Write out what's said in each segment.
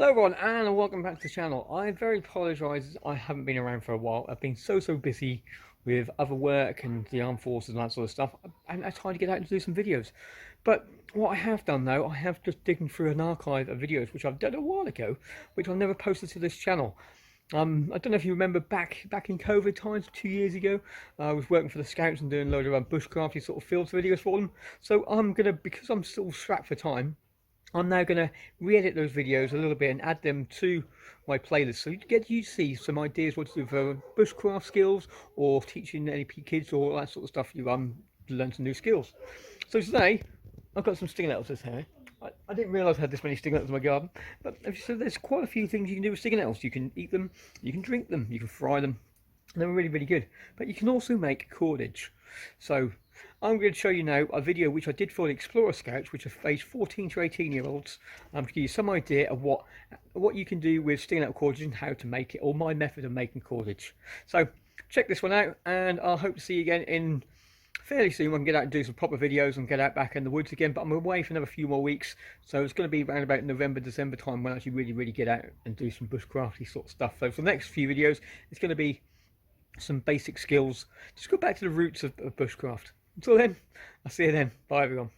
Hello everyone and welcome back to the channel. I very apologise I haven't been around for a while. I've been so busy with other work and the armed forces and that sort of stuff. I haven't had time to get out and do some videos. But what I have done though, I have just digging through an archive of videos which I've done a while ago, which I've never posted to this channel. I don't know if you remember back in COVID times, 2 years ago, I was working for the Scouts and doing a load of bushcrafty sort of fields videos for them. So because I'm still strapped for time, I'm now going to re-edit those videos a little bit and add them to my playlist, so you see some ideas what to do for bushcraft skills or teaching NEP kids or all that sort of stuff. You learn some new skills. So today I've got some sting nettles here. I didn't realise I had this many sting nettles in my garden, but so there's quite a few things you can do with sting nettles. You can eat them, you can drink them, you can fry them. They're really good, but you can also make cordage. So I'm going to show you now a video which I did for the Explorer Scouts, which are aged 14 to 18 year olds, to give you some idea of what you can do with sting nettle cordage and how to make it, or my method of making cordage. So check this one out, and I'll hope to see you again in fairly soon. I can get out and do some proper videos and get out back in the woods again, but I'm away for another few more weeks, so it's going to be around about November, December time when I actually really get out and do some bushcrafty sort of stuff. So for the next few videos, it's going to be some basic skills. Just go back to the roots of bushcraft. Until then, I'll see you then. Bye everyone.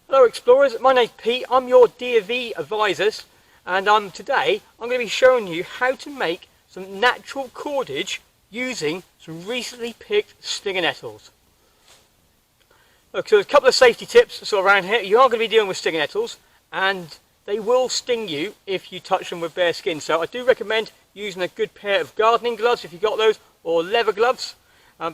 Hello Explorers, my name's Pete. I'm your D&V advisors, and today I'm going to be showing you how to make some natural cordage using some recently picked stinger nettles. Look, so there's a couple of safety tips sort of around here. You are going to be dealing with stinger nettles, and they will sting you if you touch them with bare skin. So I do recommend using a good pair of gardening gloves if you've got those, or leather gloves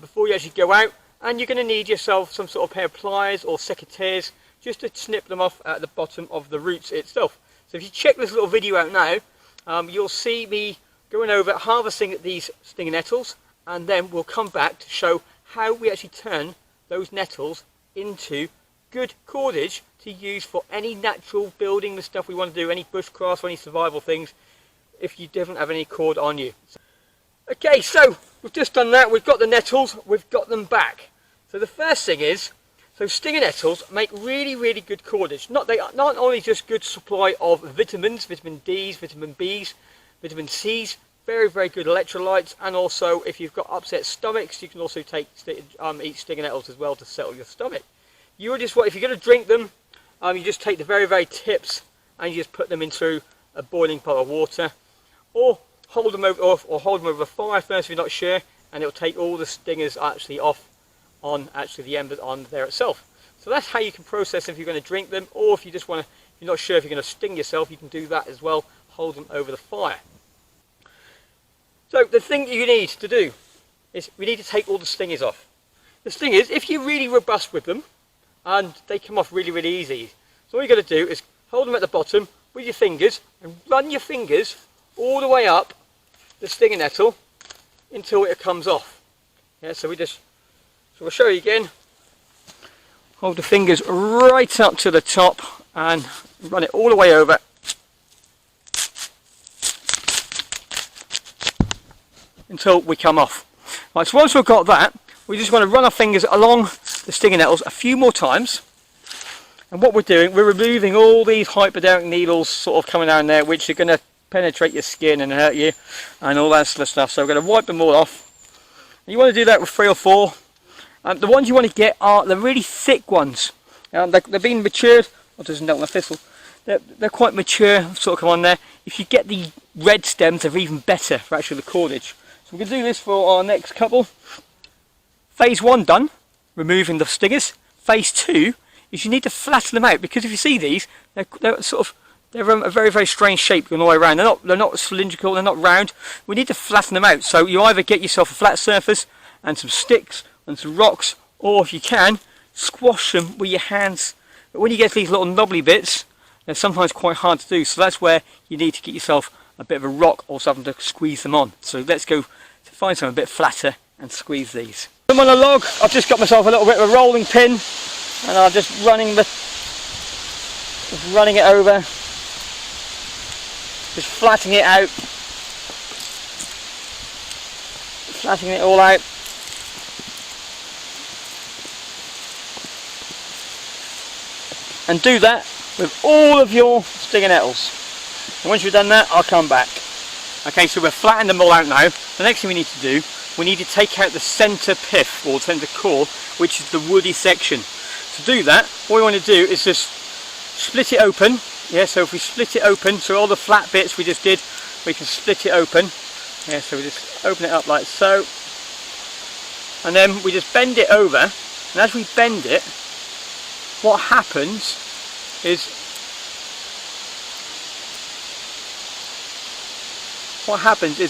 before you actually go out. And you're going to need yourself some sort of pair of pliers or secateurs just to snip them off at the bottom of the roots itself. So if you check this little video out now, you'll see me going over harvesting these stinger nettles, and then we'll come back to show how we actually turn those nettles into good cordage to use for any natural building, the stuff we want to do, any bushcraft or any survival things, if you don't have any cord on you. Okay, so we've just done that. We've got the nettles, we've got them back. So the first thing is, so stinger nettles make really good cordage. They are not only just good supply of vitamins, vitamin D's, vitamin B's, vitamin C's, very good electrolytes, and also if you've got upset stomachs, you can also eat stinger nettles as well to settle your stomach. You just want, if you're going to drink them, you just take the very tips and you just put them into a boiling pot of water, or hold them over a fire first if you're not sure, and it'll take all the stingers actually off on the embers on there itself. So that's how you can process them if you're going to drink them, or if you just want to, if you're not sure if you're going to sting yourself, you can do that as well. Hold them over the fire. So the thing you need to do is we need to take all the stingers off. The thing is, if you're really robust with them, and they come off really easy, so all you're going to do is hold them at the bottom with your fingers and run your fingers all the way up the stinger nettle until it comes off. Yeah, so we'll show you again. Hold the fingers right up to the top and run it all the way over until we come off. Right, so once we've got that, we just want to run our fingers along the stinger nettles a few more times. And what we're doing, we're removing all these hypodermic needles sort of coming down there, which are going to penetrate your skin and hurt you and all that sort of stuff. So we're going to wipe them all off. And you want to do that with 3 or 4. The ones you want to get are the really thick ones. They've been matured. Oh, there's a note on the thistle. They're quite mature, sort of come on there. If you get the red stems, they're even better for actually the cordage. So we're going to do this for our next couple. Phase 1 done, removing the stingers. Phase 2 is you need to flatten them out, because if you see these, they're a very strange shape going all the way around. They're not cylindrical, they're not round. We need to flatten them out. So you either get yourself a flat surface and some sticks and some rocks, or if you can, squash them with your hands. But when you get these little knobbly bits, they're sometimes quite hard to do. So that's where you need to get yourself a bit of a rock or something to squeeze them on. So let's go to find something a bit flatter and squeeze these. I'm on a log. I've just got myself a little bit of a rolling pin, and I'm just running the just running it over, just flattening it out, flattening it all out. And do that with all of your stinger nettles. And once you've done that, I'll come back. Okay, so we've flattened them all out now. The next thing we need to do, we need to take out the centre pith, or centre core, which is the woody section. To do that, what we want to do is just split it open. Yeah, so if we split it open, so all the flat bits we just did, we can split it open. Yeah, so we just open it up like so. And then we just bend it over. And as we bend it, what happens is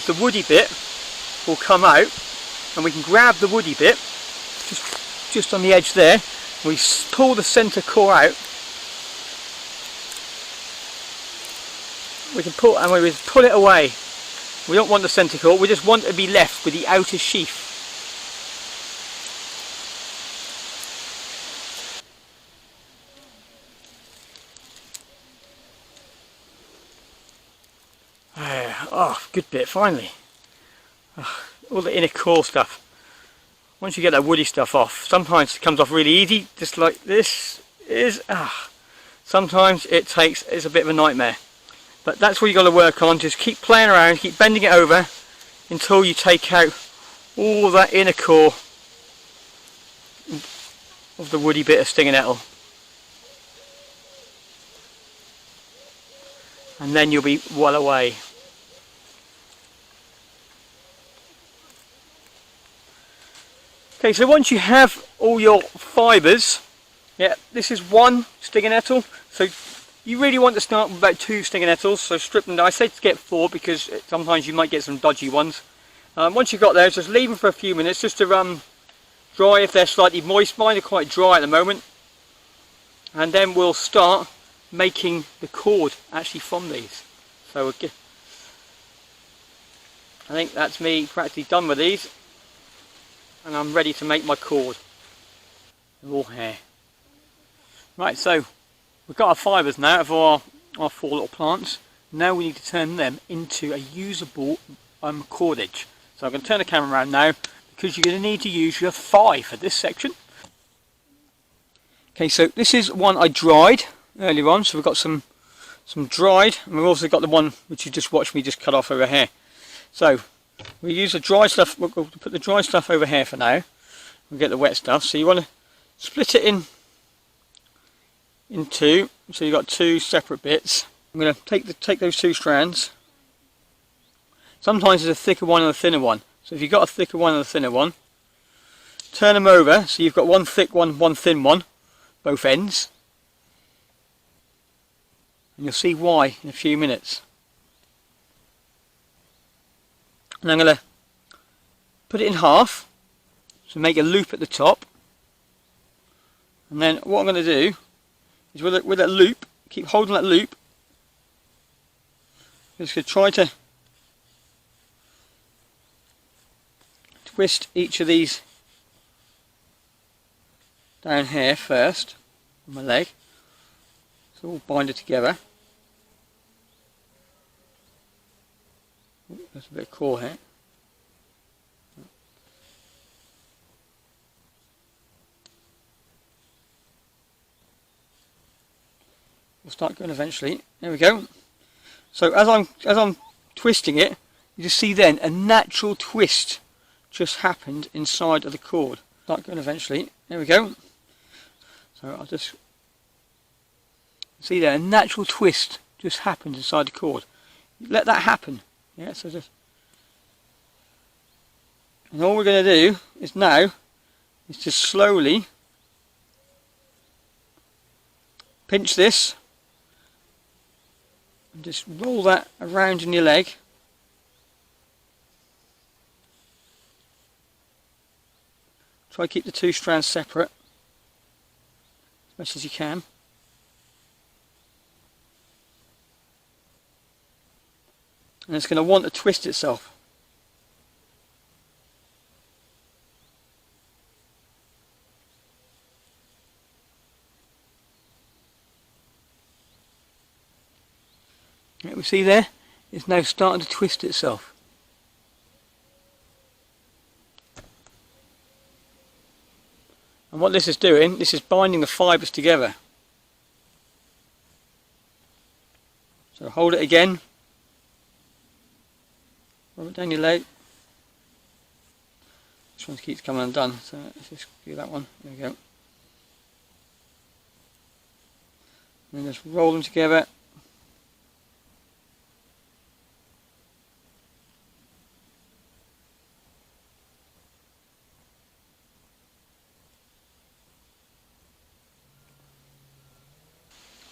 the woody bit will come out, and we can grab the woody bit just on the edge there. We pull the centre core out. We can pull, and we pull it away. We don't want the centre core, we just want to be left with the outer sheath. Oh, good bit, finally. Oh, all the inner core stuff. Once you get that woody stuff off, sometimes it comes off really easy, just like this is. Sometimes it's a bit of a nightmare. But that's what you got to work on. Just keep playing around, keep bending it over until you take out all that inner core of the woody bit of stinger nettle. And then you'll be well away. Okay, so once you have all your fibres, yeah, this is one stinger nettle, so you really want to start with about 2 stinger nettles, so strip them down. I say to get 4 because sometimes you might get some dodgy ones. Once you've got those, just leave them for a few minutes just to dry if they're slightly moist. Mine are quite dry at the moment. And then we'll start making the cord actually from these. So I think that's me practically done with these. And I'm ready to make my cord. They're all hair. Right, so we've got our fibres now of our 4 little plants. Now we need to turn them into a usable cordage. So I'm going to turn the camera around now because you're going to need to use your thigh for this section. Okay, so this is one I dried earlier on. So we've got some dried, and we've also got the one which you just watched me just cut off over here. So we use the dry stuff. We'll put the dry stuff over here for now. We'll get the wet stuff. So you want to split it in 2. So you've got 2 separate bits. I'm going to take those 2 strands. Sometimes there's a thicker one and a thinner one. So if you've got a thicker one and a thinner one, turn them over. So you've got one thick one, one thin one, both ends. And you'll see why in a few minutes. And I'm going to put it in half, so make a loop at the top. And then what I'm going to do is with that loop, keep holding that loop. I'm just going to try to twist each of these down here first on my leg. So all bind it together. There's a bit of core here. We'll start going eventually. There we go. So as I'm twisting it, you just see then a natural twist just happened inside of the cord. Start going eventually. There we go. So I'll just see there a natural twist just happened inside the cord. Let that happen. Yeah. So just, and all we're going to do is now is just slowly pinch this. And just roll that around in your leg. Try to keep the 2 strands separate as much as you can. And it's going to want to twist itself. Yeah, we see there, it's now starting to twist itself. And what this is doing, this is binding the fibres together. So hold it again, rub it down your leg. This one keeps coming undone, so let's just do that one. There we go. And then just roll them together.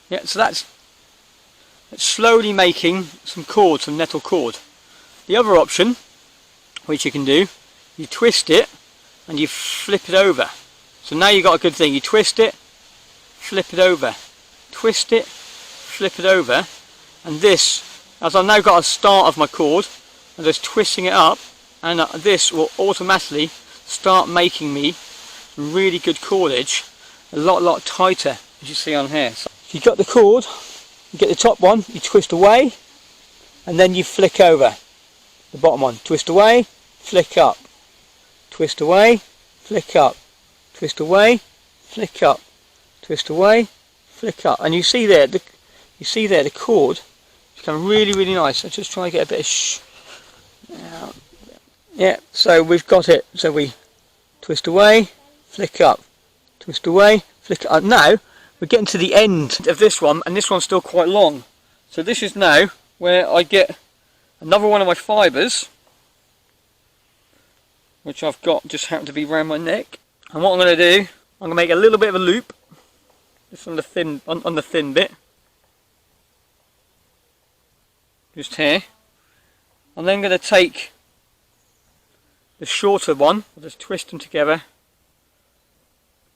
Yeah, so that's slowly making some cord, some nettle cord. The other option, which you can do, you twist it and you flip it over. So now you've got a good thing. You twist it, flip it over, twist it, flip it over, and this, as I've now got a start of my cord, I'm just twisting it up, and this will automatically start making me some really good cordage, a lot tighter, as you see on here. So you've got the cord, you get the top one, you twist away, and then you flick over the bottom one. Twist away, flick up, twist away, flick up, twist away, flick up, twist away, flick up, and you see there the cord is becoming really nice. Let's just try and get a bit of yeah, so we've got it. So we twist away, flick up, twist away, flick up. Now we're getting to the end of this one, and this one's still quite long. So this is now where I get another one of my fibres, which I've got just happened to be around my neck. And what I'm going to do, I'm going to make a little bit of a loop, just on the thin bit, just here. I'm then going to take the shorter one, I'll just twist them together,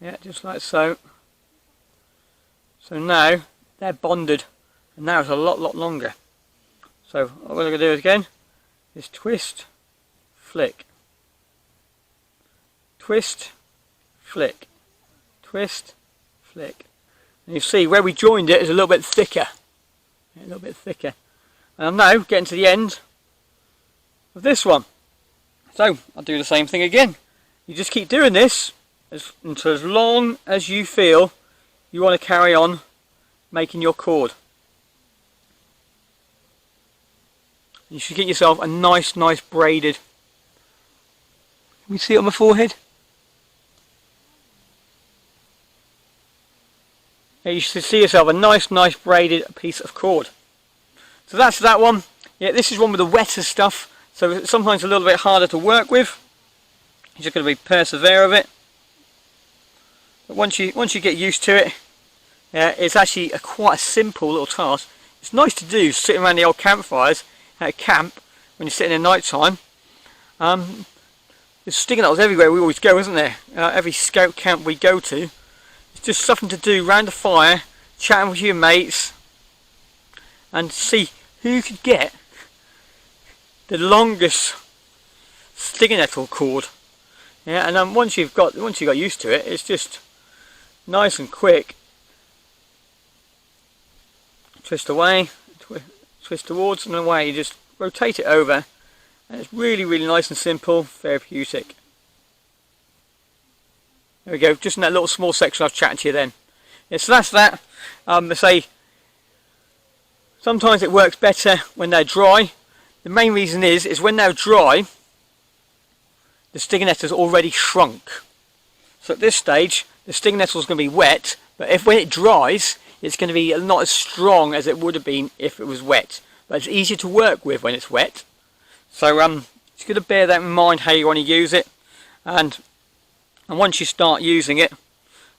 yeah, just like so. So now they're bonded, and now it's a lot longer. So what I'm going to do again is twist, flick, twist, flick, twist, flick. And you see where we joined it is a little bit thicker. A little bit thicker. And I'm now getting to the end of this one. So I'll do the same thing again. You just keep doing this until as long as you feel you want to carry on making your cord. You should get yourself a nice braided. Can we see it on my forehead? Yeah, you should see yourself a nice braided piece of cord. So that's that one. Yeah, this is one with the wetter stuff, so it's sometimes a little bit harder to work with. You're just going to be persevere with it. But once you get used to it, it's actually quite a simple little task. It's nice to do sitting around the old campfires at a camp when you're sitting in night time. There's stinging nettles everywhere we always go, isn't there? Every scout camp we go to. It's just something to do round the fire, chatting with your mates, and see who could get the longest stinging nettle cord. Yeah, and once you got used to it, it's just nice and quick. Twist away, twist towards and away. You just rotate it over, and it's really nice and simple, therapeutic. There we go, just in that little small section I was chatting to you then. Yeah, so that's that. They say sometimes it works better when they're dry. The main reason is when they're dry, the stinging nettle has already shrunk. So at this stage, the stinging nettle is going to be wet, but when it dries, it's going to be not as strong as it would have been if it was wet. But it's easier to work with when it's wet. So it's good to bear that in mind how you want to use it. And once you start using it,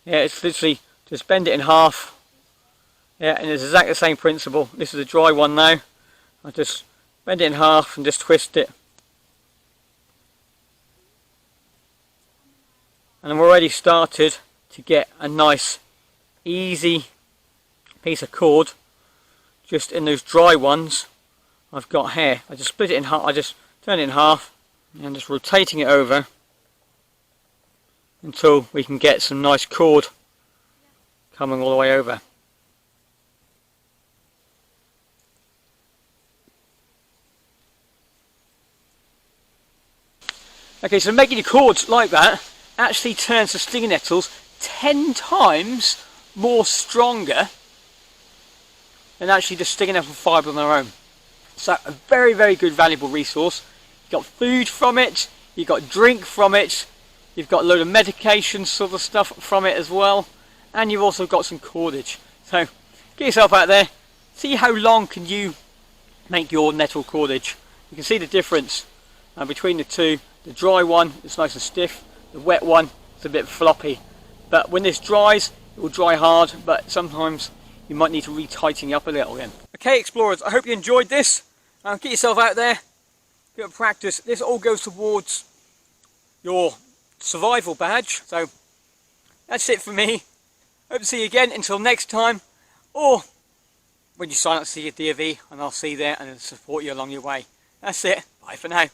yeah, it's literally just bend it in half. Yeah, and it's exactly the same principle. This is a dry one now. I just bend it in half and just twist it. And I've already started to get a nice, easy piece of cord just in those dry ones I've got here. I just split it in half, I just turn it in half and just rotating it over until we can get some nice cord coming all the way over. Okay, so making your cords like that actually turns the stinging nettles 10 times more stronger than actually the stinging nettle fibre on their own. So a very, very good, valuable resource. You've got food from it, you've got drink from it, you've got a load of medication sort of stuff from it as well, and you've also got some cordage. So get yourself out there, see how long can you make your nettle cordage. You can see the difference between the two. The dry one is nice and stiff, the wet one is a bit floppy. But when this dries, it will dry hard, but sometimes you might need to re-tighten it up a little again. Okay, explorers, I hope you enjoyed this. Get yourself out there, bit of practice. This all goes towards your survival badge. So that's it for me. Hope to see you again until next time, or when you sign up to see your DV, and I'll see you there and support you along your way. That's it. Bye for now.